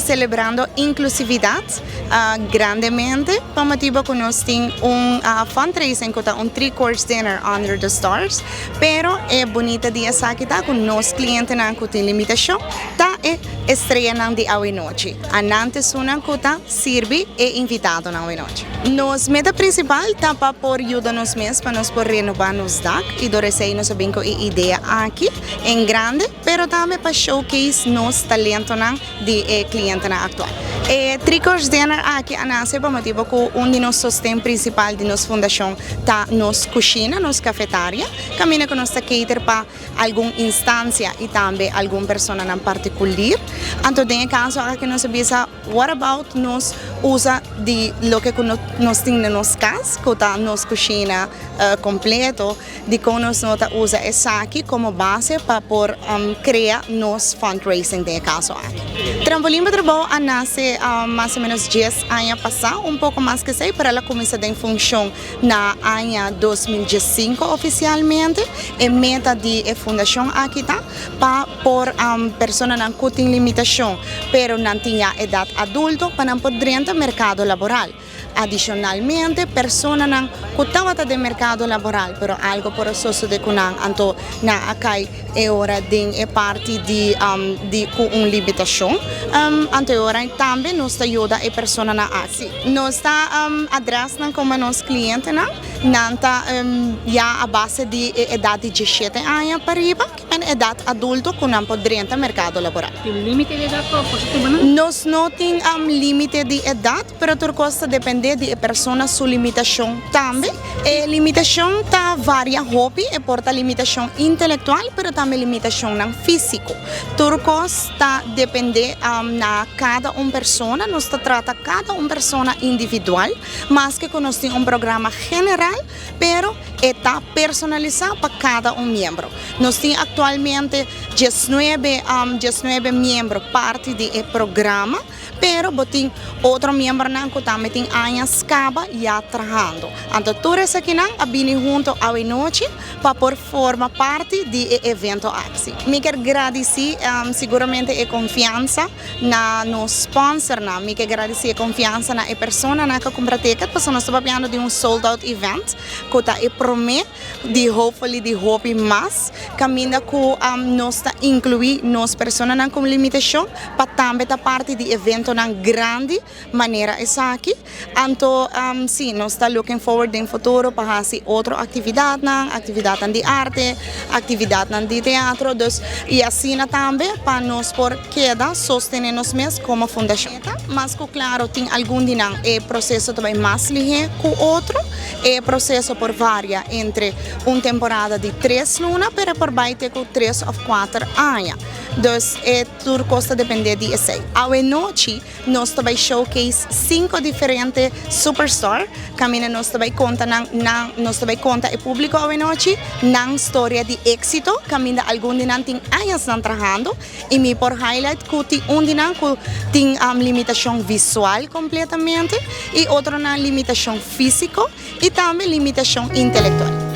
celebrando inclusividad grandemente, por motivo que nos tiene un fundraising kota un 3-course dinner under the stars, pero é bonita dia sa kita kung nos cliente na kutin limitasyon, ta estreia ng di awi noche. Anante sunang kuta sirvi e invitado na awi noche. Nos meta principal tapa por ayuda nos mes para nos por renovar nos DAC y doresei nos sabing ko idea aqui en grande, pero también para showcase nos talento ng di cliente na actual. 3-course dinner aqui anase pa motivo ko un di nos sostén principal di nos fundación ta nos cocina, nos cafetaria, camina con nos cater pa alguna instancia y también alguna persona en particular. Anto den caso que nos avisa what about nos usa di lo que nos tiene nos cas, kota nos cocina completo, di como nos nota usa esa aquí como base para por crear nos fundraising de caso aquí. Trampolim Batrabo nace más o menos 10 años pasado, un poco más que 6, para la comenzó en función na año 2015 oficialmente, e meta de fundación aquí está para por personas que no tienen limitación, pero no tienen edad adulto para poder entrar al mercado laboral. Adicionalmente, personas que están de mercado laboral, pero algo por eso de kunang anto na akay hora din parte de una limitación. Anto hora también nos ayuda a personas na así. Nos está atrás ng como nos clientes na nanta ya a base de edad de 17 años para arriba, en edad adulto que no podría entrar al mercado laboral. ¿El límite de edad positivo no? Nos no tiene límite de edad, pero tu costa depende de persona su limitación también. Limitación ta varia hobby e porta limitación intelectual, pero también limitación físico. Tu costa depende na cada una persona, nos trata cada una persona individual, más que conocer un programa general, pero está personalizado para cada un miembro. Nos tiene actualmente 19 miembros parte del programa, pero botin otro miembro que también tiene años acaba ya trabajando. Entonces, todos aquí vienen juntos a la noche para por formar parte del evento AXI. Me quiero agradecer seguramente a confianza na nos sponsor, me quiero agradecer a confianza na persona que compra ticket, porque nós estamos falando de sold out event, que está promete de hopefully de hope mais, caminha que nós está incluir nos personas com limitação para também estar parte do evento na grande maneira essa aqui. Então, sim, nós está looking forward em futuro para fazer outra atividade de arte, atividade de teatro, e assim também para nós por queda sostener nos mesmos como fundação. Mas claro, tem algum dinam processo também mais ligeiro que o outro, processo por varia entre uma temporada de 3 lunas, pero por baixo com 3 ou 4 anos. Então, tudo costa depender de isso. A noite, nós também showcase 5 diferentes superstars. Camina nós também conta o público a noite na história de êxito. Camina algum dinam tem anos trabalhando e me por highlight que tem dinam que tem limitação visual completamente e outro na limitação física e também limitação intelectual.